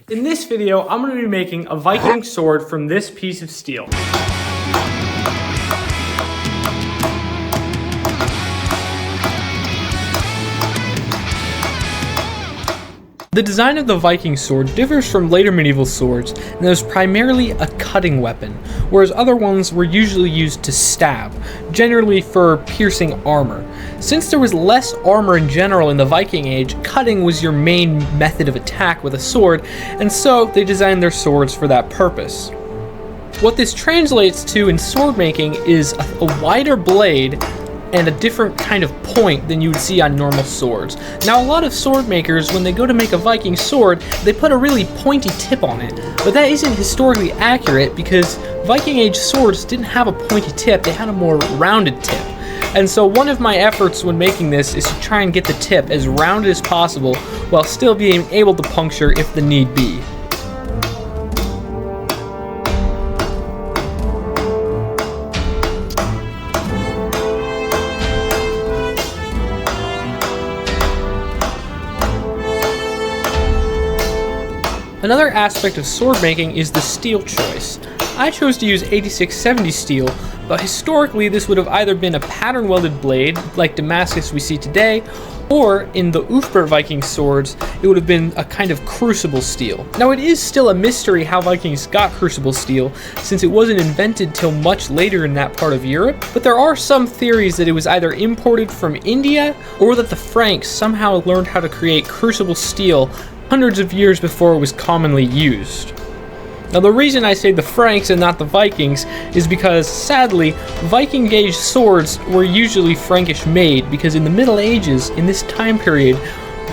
In this video, I'm going to be making a Viking sword from this piece of steel. The design of the Viking sword differs from later medieval swords, and it was primarily a cutting weapon, whereas other ones were usually used to stab, generally for piercing armor. Since there was less armor in general in the Viking Age, cutting was your main method of attack with a sword, and so they designed their swords for that purpose. What this translates to in sword making is a wider blade and a different kind of point than you would see on normal swords. Now, a lot of sword makers, when they go to make a Viking sword, they put a really pointy tip on it, but that isn't historically accurate because Viking Age swords didn't have a pointy tip, they had a more rounded tip. And so one of my efforts when making this is to try and get the tip as rounded as possible while still being able to puncture if the need be. Another aspect of sword making is the steel choice. I chose to use 8670 steel, but historically this would have either been a pattern welded blade, like Damascus we see today, or in the Ulfber Viking swords, it would have been a kind of crucible steel. Now, it is still a mystery how Vikings got crucible steel, since it wasn't invented till much later in that part of Europe, but there are some theories that it was either imported from India, or that the Franks somehow learned how to create crucible steel hundreds of years before it was commonly used. Now, the reason I say the Franks and not the Vikings is because, sadly, Viking Age swords were usually Frankish made, because in the Middle Ages, in this time period,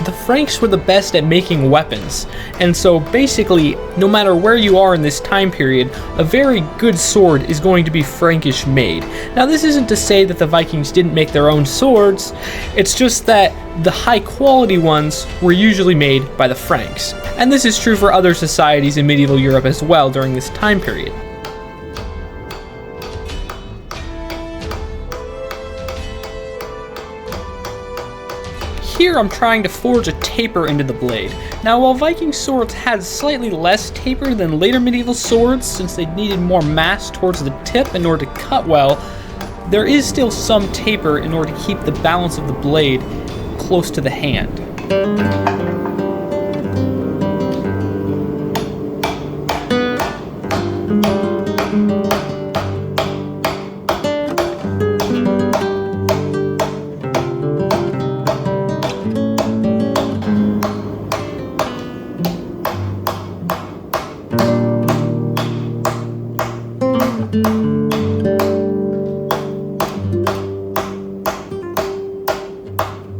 the Franks were the best at making weapons, and so basically, no matter where you are in this time period, a very good sword is going to be Frankish made. Now, this isn't to say that the Vikings didn't make their own swords, it's just that the high quality ones were usually made by the Franks. And this is true for other societies in medieval Europe as well during this time period. Here I'm trying to forge a taper into the blade. Now, while Viking swords had slightly less taper than later medieval swords, since they needed more mass towards the tip in order to cut well, there is still some taper in order to keep the balance of the blade close to the hand.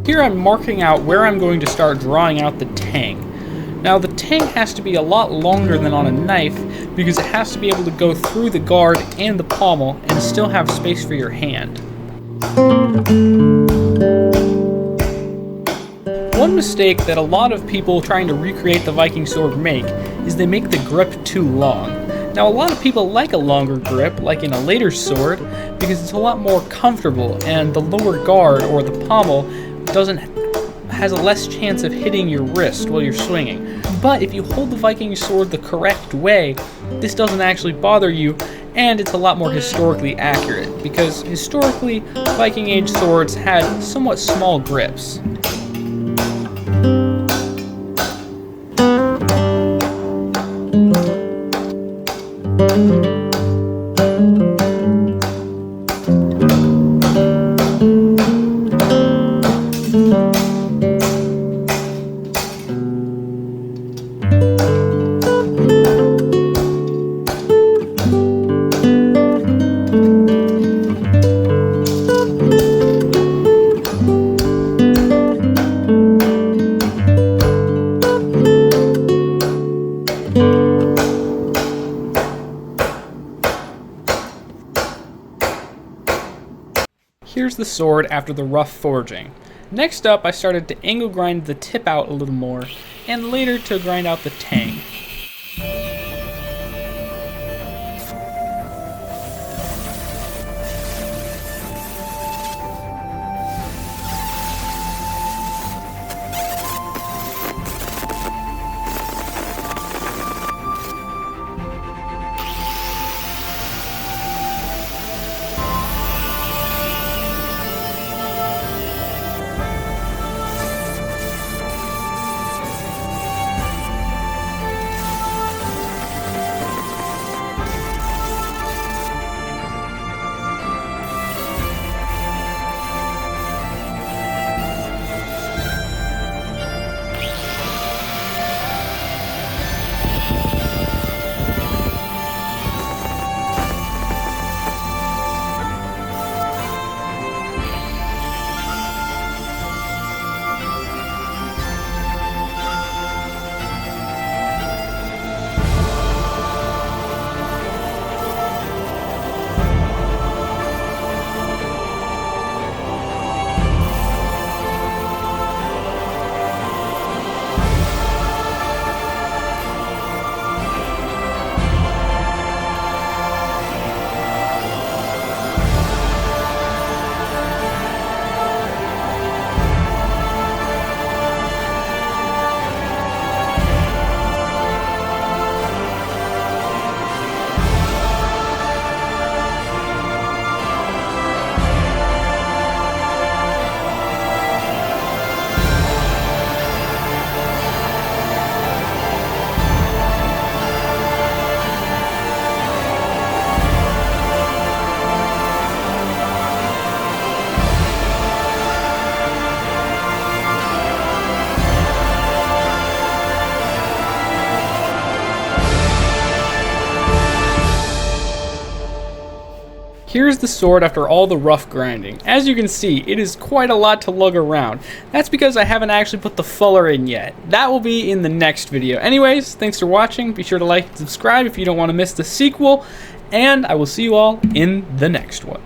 Here I'm marking out where I'm going to start drawing out the tang. Now, the tang has to be a lot longer than on a knife because it has to be able to go through the guard and the pommel and still have space for your hand. One mistake that a lot of people trying to recreate the Viking sword make is they make the grip too long. Now, a lot of people like a longer grip, like in a later sword, because it's a lot more comfortable and the lower guard or the pommel has a less chance of hitting your wrist while you're swinging. But if you hold the Viking sword the correct way, this doesn't actually bother you, and it's a lot more historically accurate, because historically, Viking Age swords had somewhat small grips. Here's the sword after the rough forging. Next up, I started to angle grind the tip out a little more, and later to grind out the tang. Here's the sword after all the rough grinding. As you can see, it is quite a lot to lug around. That's because I haven't actually put the fuller in yet. That will be in the next video. Anyways, thanks for watching. Be sure to like and subscribe if you don't want to miss the sequel, and I will see you all in the next one.